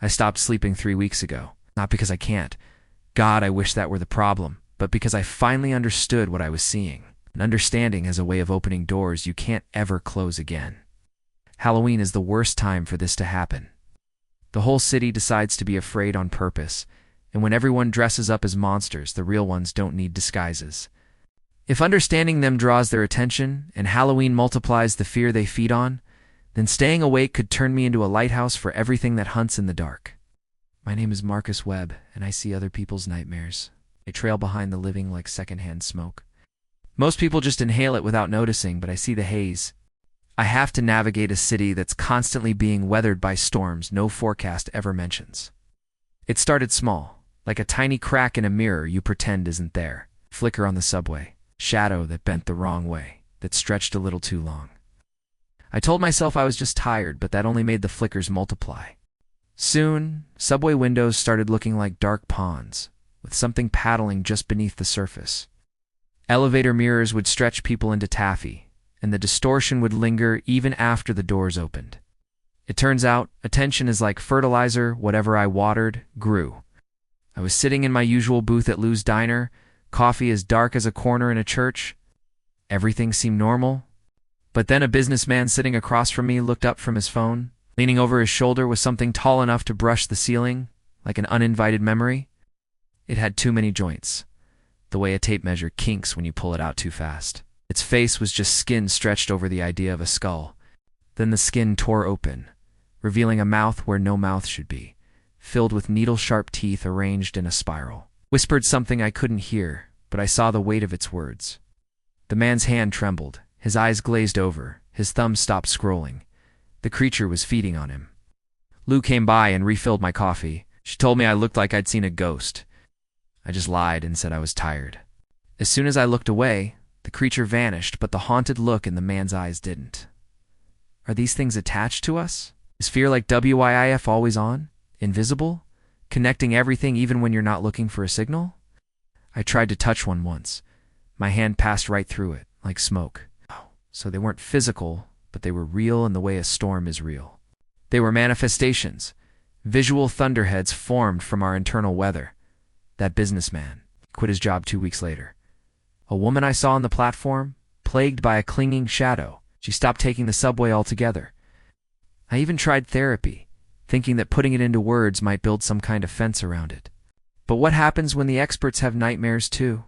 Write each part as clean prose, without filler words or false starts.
I stopped sleeping 3 weeks ago. Not because I can't. God, I wish that were the problem. But because I finally understood what I was seeing. And understanding is a way of opening doors you can't ever close again. Halloween is the worst time for this to happen. The whole city decides to be afraid on purpose, and when everyone dresses up as monsters, the real ones don't need disguises. If understanding them draws their attention, and Halloween multiplies the fear they feed on, then staying awake could turn me into a lighthouse for everything that hunts in the dark. My name is Marcus Webb, and I see other people's nightmares. They trail behind the living like secondhand smoke. Most people just inhale it without noticing, but I see the haze. I have to navigate a city that's constantly being weathered by storms no forecast ever mentions. It started small, like a tiny crack in a mirror you pretend isn't there. Flicker on the subway. Shadow that bent the wrong way, that stretched a little too long. I told myself I was just tired, but that only made the flickers multiply. Soon, subway windows started looking like dark ponds, with something paddling just beneath the surface. Elevator mirrors would stretch people into taffy, and the distortion would linger even after the doors opened. It turns out, attention is like fertilizer. Whatever I watered, grew. I was sitting in my usual booth at Lou's Diner, coffee as dark as a corner in a church. Everything seemed normal. But then a businessman sitting across from me looked up from his phone. Leaning over his shoulder was something tall enough to brush the ceiling, like an uninvited memory. It had too many joints, the way a tape measure kinks when you pull it out too fast. Its face was just skin stretched over the idea of a skull. Then the skin tore open, revealing a mouth where no mouth should be, filled with needle-sharp teeth arranged in a spiral. Whispered something I couldn't hear, but I saw the weight of its words. The man's hand trembled, his eyes glazed over, his thumb stopped scrolling. The creature was feeding on him. Lou came by and refilled my coffee. She told me I looked like I'd seen a ghost. I just lied and said I was tired. As soon as I looked away, the creature vanished, but the haunted look in the man's eyes didn't. Are these things attached to us? Is fear like WIIF always on? Invisible? Connecting everything even when you're not looking for a signal? I tried to touch one once. My hand passed right through it, like smoke. Oh, so they weren't physical, but they were real in the way a storm is real. They were manifestations. Visual thunderheads formed from our internal weather. That businessman quit his job 2 weeks later. A woman I saw on the platform, plagued by a clinging shadow. She stopped taking the subway altogether. I even tried therapy, thinking that putting it into words might build some kind of fence around it. But what happens when the experts have nightmares too?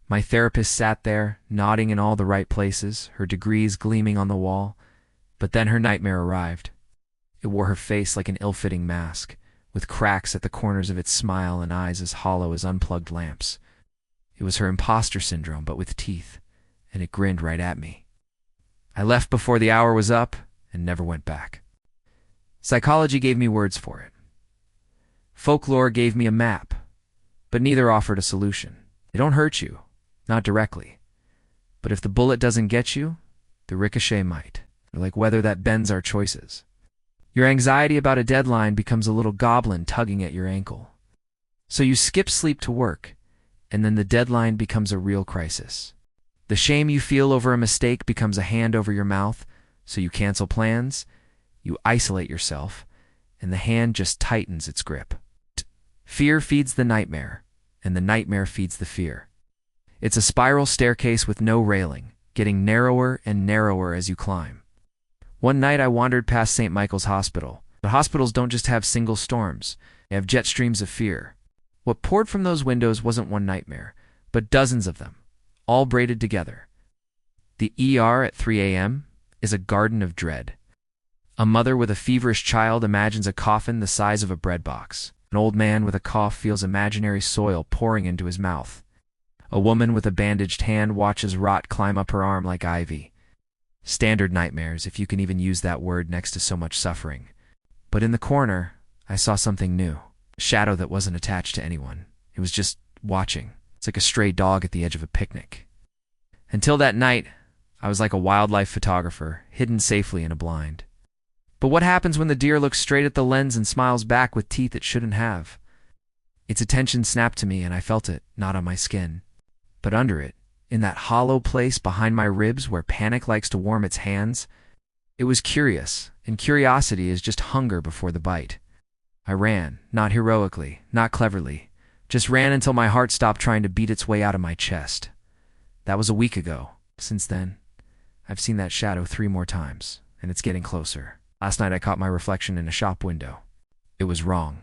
My therapist sat there, nodding in all the right places, her degrees gleaming on the wall. But then her nightmare arrived. It wore her face like an ill-fitting mask, with cracks at the corners of its smile and eyes as hollow as unplugged lamps. It was her imposter syndrome, but with teeth, and it grinned right at me. I left before the hour was up and never went back. Psychology gave me words for it. Folklore gave me a map, but neither offered a solution. They don't hurt you, not directly. But if the bullet doesn't get you, the ricochet might. They're like weather that bends our choices. Your anxiety about a deadline becomes a little goblin tugging at your ankle. So you skip sleep to work, and then the deadline becomes a real crisis. The shame you feel over a mistake becomes a hand over your mouth, so you cancel plans, you isolate yourself, and the hand just tightens its grip. Fear feeds the nightmare, and the nightmare feeds the fear. It's a spiral staircase with no railing, getting narrower and narrower as you climb. One night I wandered past St. Michael's Hospital. But hospitals don't just have single storms, they have jet streams of fear. What poured from those windows wasn't one nightmare, but dozens of them, all braided together. The ER at 3 a.m. is a garden of dread. A mother with a feverish child imagines a coffin the size of a bread box. An old man with a cough feels imaginary soil pouring into his mouth. A woman with a bandaged hand watches rot climb up her arm like ivy. Standard nightmares, if you can even use that word next to so much suffering. But in the corner, I saw something new. A shadow that wasn't attached to anyone. It was just watching. It's like a stray dog at the edge of a picnic. Until that night, I was like a wildlife photographer, hidden safely in a blind. But what happens when the deer looks straight at the lens and smiles back with teeth it shouldn't have? Its attention snapped to me and I felt it, not on my skin, but under it, in that hollow place behind my ribs where panic likes to warm its hands. It was curious, and curiosity is just hunger before the bite. I ran, not heroically, not cleverly, just ran until my heart stopped trying to beat its way out of my chest. That was a week ago. Since then, I've seen that shadow 3 more times, and it's getting closer. Last night I caught my reflection in a shop window. It was wrong.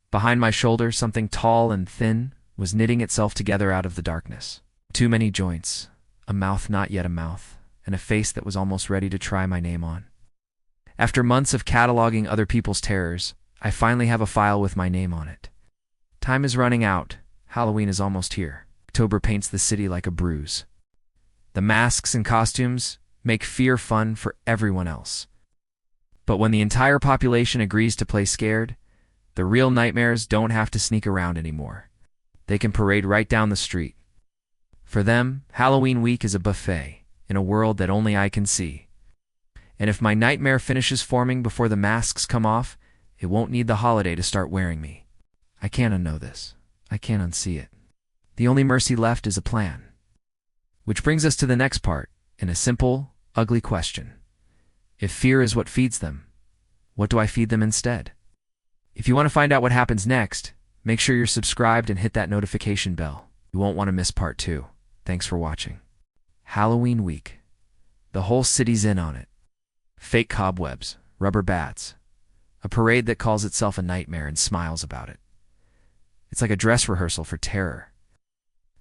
Behind my shoulder, something tall and thin was knitting itself together out of the darkness. Too many joints, a mouth not yet a mouth, and a face that was almost ready to try my name on. After months of cataloging other people's terrors, I finally have a file with my name on it. Time is running out. Halloween is almost here. October paints the city like a bruise. The masks and costumes make fear fun for everyone else. But when the entire population agrees to play scared, the real nightmares don't have to sneak around anymore. They can parade right down the street. For them, Halloween week is a buffet in a world that only I can see. And if my nightmare finishes forming before the masks come off, it won't need the holiday to start wearing me. I can't unknow this. I can't unsee it. The only mercy left is a plan. Which brings us to the next part, in a simple, ugly question. If fear is what feeds them, what do I feed them instead? If you want to find out what happens next, make sure you're subscribed and hit that notification bell. You won't want to miss part 2. Thanks for watching. Halloween week. The whole city's in on it. Fake cobwebs, rubber bats, a parade that calls itself a nightmare and smiles about it. It's like a dress rehearsal for terror.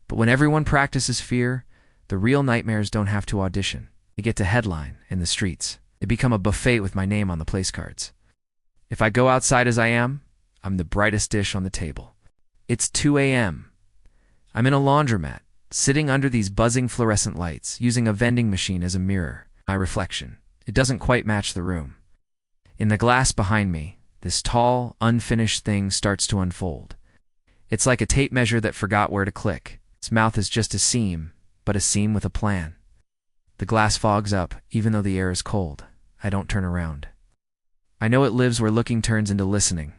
But when everyone practices fear, the real nightmares don't have to audition. They get to headline in the streets. They become a buffet with my name on the place cards. If I go outside as I am, I'm the brightest dish on the table. It's 2 a.m. I'm in a laundromat, sitting under these buzzing fluorescent lights, using a vending machine as a mirror. My reflection. It doesn't quite match the room. In the glass behind me, this tall, unfinished thing starts to unfold. It's like a tape measure that forgot where to click. Its mouth is just a seam, but a seam with a plan. The glass fogs up, even though the air is cold. I don't turn around. I know it lives where looking turns into listening.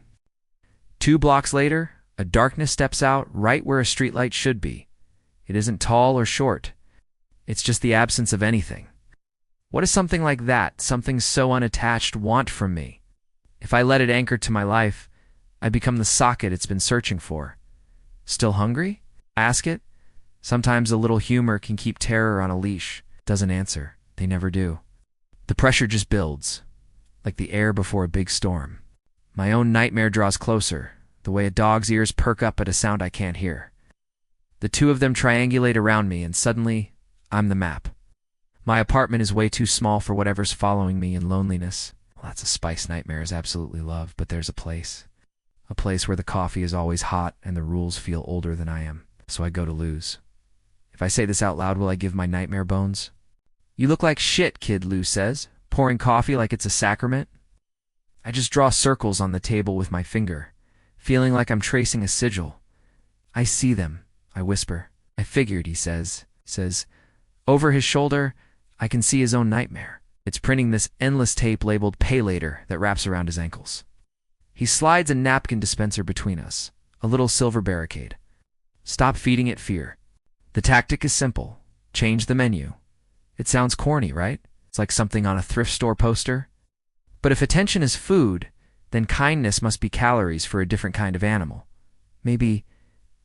2 blocks later, a darkness steps out right where a streetlight should be. It isn't tall or short. It's just the absence of anything. What does something like that, something so unattached, want from me? If I let it anchor to my life, I become the socket it's been searching for. Still hungry? Ask it. Sometimes a little humor can keep terror on a leash. Doesn't answer. They never do. The pressure just builds, like the air before a big storm. My own nightmare draws closer, the way a dog's ears perk up at a sound I can't hear. The 2 of them triangulate around me, and suddenly, I'm the map. My apartment is way too small for whatever's following me in loneliness. Well, that's a spice nightmares absolutely love, but there's a place. A place where the coffee is always hot and the rules feel older than I am, so I go to lose. If I say this out loud, will I give my nightmare bones? You look like shit, kid, Lou says, pouring coffee like it's a sacrament. I just draw circles on the table with my finger, feeling like I'm tracing a sigil. I see them, I whisper. I figured, he says. Over his shoulder, I can see his own nightmare. It's printing this endless tape labeled Pay Later that wraps around his ankles. He slides a napkin dispenser between us, a little silver barricade. Stop feeding it fear. The tactic is simple. Change the menu. It sounds corny, right? It's like something on a thrift store poster. But if attention is food, then kindness must be calories for a different kind of animal. Maybe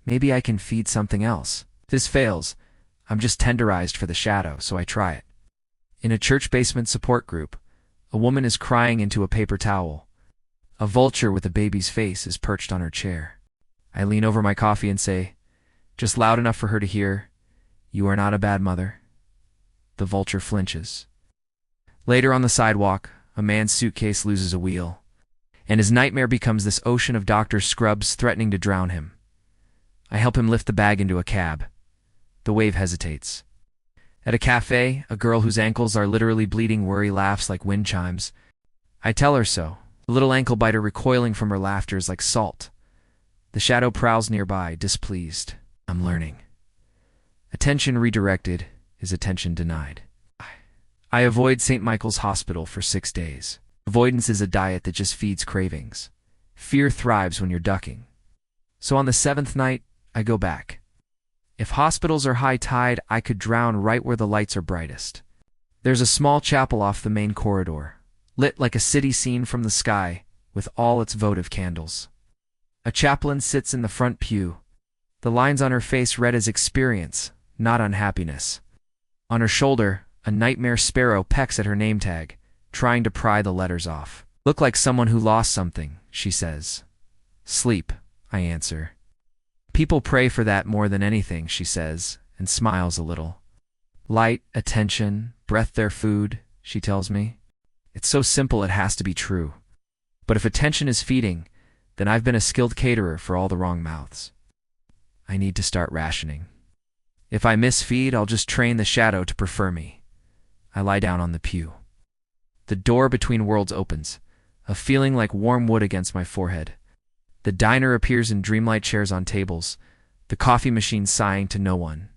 I can feed something else. If this fails, I'm just tenderized for the shadow, so I try it. In a church basement support group, a woman is crying into a paper towel. A vulture with a baby's face is perched on her chair. I lean over my coffee and say, just loud enough for her to hear, "You are not a bad mother." The vulture flinches. Later on the sidewalk, a man's suitcase loses a wheel, and his nightmare becomes this ocean of Dr. Scrubs threatening to drown him. I help him lift the bag into a cab. The wave hesitates. At a cafe, a girl whose ankles are literally bleeding worry laughs like wind chimes. I tell her so. The little ankle biter recoiling from her laughter is like salt. The shadow prowls nearby, displeased. I'm learning. Attention redirected is attention denied. I avoid St. Michael's Hospital for 6 days. Avoidance is a diet that just feeds cravings. Fear thrives when you're ducking. So on the 7th night, I go back. If hospitals are high tide, I could drown right where the lights are brightest. There's a small chapel off the main corridor, lit like a city scene from the sky, with all its votive candles. A chaplain sits in the front pew, the lines on her face read as experience, not unhappiness. On her shoulder, a nightmare sparrow pecks at her name tag, trying to pry the letters off. "Look like someone who lost something," she says. "Sleep," I answer. "People pray for that more than anything," she says, and smiles a little. "Light, attention, breath their food," she tells me. It's so simple it has to be true. But if attention is feeding, then I've been a skilled caterer for all the wrong mouths. I need to start rationing. If I miss feed, I'll just train the shadow to prefer me. I lie down on the pew. The door between worlds opens, a feeling like warm wood against my forehead. The diner appears in dreamlight chairs on tables, the coffee machine sighing to no one.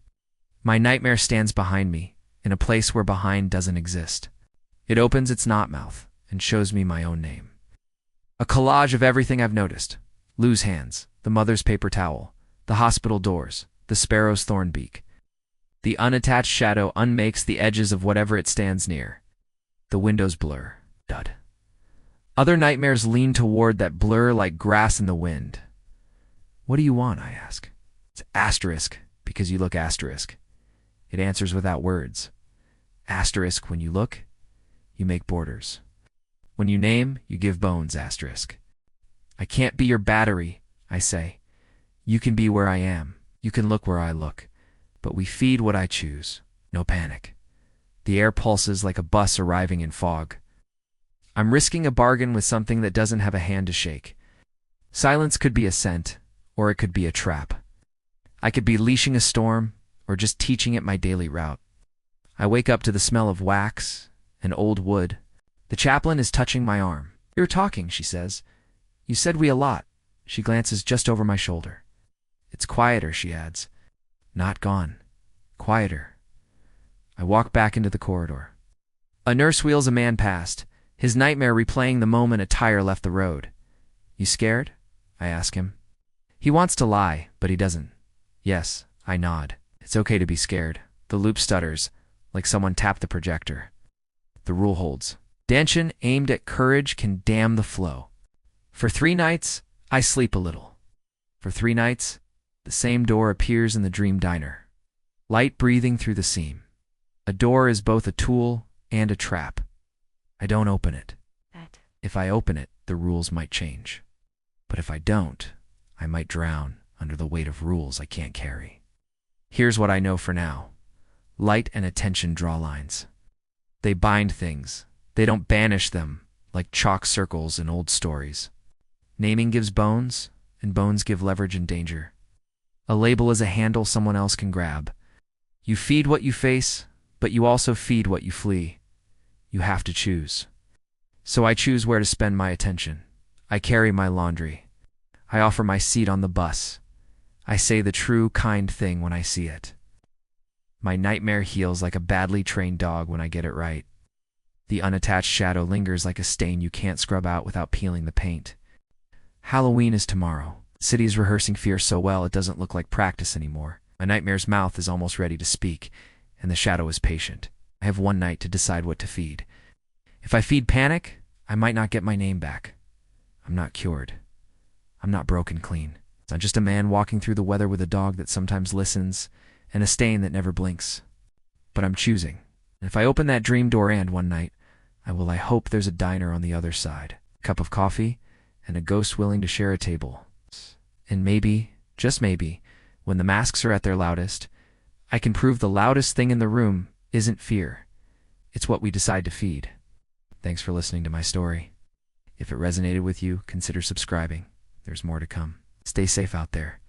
My nightmare stands behind me, in a place where behind doesn't exist. It opens its knot mouth and shows me my own name. A collage of everything I've noticed. Lou's hands, the mother's paper towel, the hospital doors, the sparrow's thorn beak. The unattached shadow unmakes the edges of whatever it stands near. The windows blur. Dud. Other nightmares lean toward that blur like grass in the wind. "What do you want?" I ask. "It's asterisk, because you look asterisk." It answers without words. Asterisk, when you look, you make borders. When you name, you give bones, asterisk. "I can't be your battery," I say. "You can be where I am. You can look where I look. But we feed what I choose. No panic." The air pulses like a bus arriving in fog. I'm risking a bargain with something that doesn't have a hand to shake. Silence could be a scent, or it could be a trap. I could be leashing a storm, or just teaching it my daily route. I wake up to the smell of wax and old wood. The chaplain is touching my arm. "You're talking," she says. "You said we a lot." She glances just over my shoulder. "It's quieter," she adds. Not gone. Quieter. I walk back into the corridor. A nurse wheels a man past, his nightmare replaying the moment a tire left the road. "You scared?" I ask him. He wants to lie, but he doesn't. "Yes," I nod. It's okay to be scared. The loop stutters, like someone tapped the projector. The rule holds. Dantion aimed at courage can dam the flow. For 3 nights, I sleep a little. For 3 nights, the same door appears in the dream diner. Light breathing through the seam. A door is both a tool and a trap. I don't open it. If I open it, the rules might change. But if I don't, I might drown under the weight of rules I can't carry. Here's what I know for now. Light and attention draw lines. They bind things. They don't banish them like chalk circles in old stories. Naming gives bones, and bones give leverage and danger. A label is a handle someone else can grab. You feed what you face, but you also feed what you flee. You have to choose. So I choose where to spend my attention. I carry my laundry. I offer my seat on the bus. I say the true, kind thing when I see it. My nightmare heals like a badly trained dog when I get it right. The unattached shadow lingers like a stain you can't scrub out without peeling the paint. Halloween is tomorrow. The city is rehearsing fear so well it doesn't look like practice anymore. My nightmare's mouth is almost ready to speak, and the shadow is patient. I have 1 night to decide what to feed. If I feed panic, I might not get my name back. I'm not cured. I'm not broken clean. I'm just a man walking through the weather with a dog that sometimes listens, and a stain that never blinks. But I'm choosing. And if I open that dream door and 1 night, I hope there's a diner on the other side, a cup of coffee, and a ghost willing to share a table. And maybe, just maybe, when the masks are at their loudest, I can prove the loudest thing in the room isn't fear. It's what we decide to feed. Thanks for listening to my story. If it resonated with you, consider subscribing. There's more to come. Stay safe out there.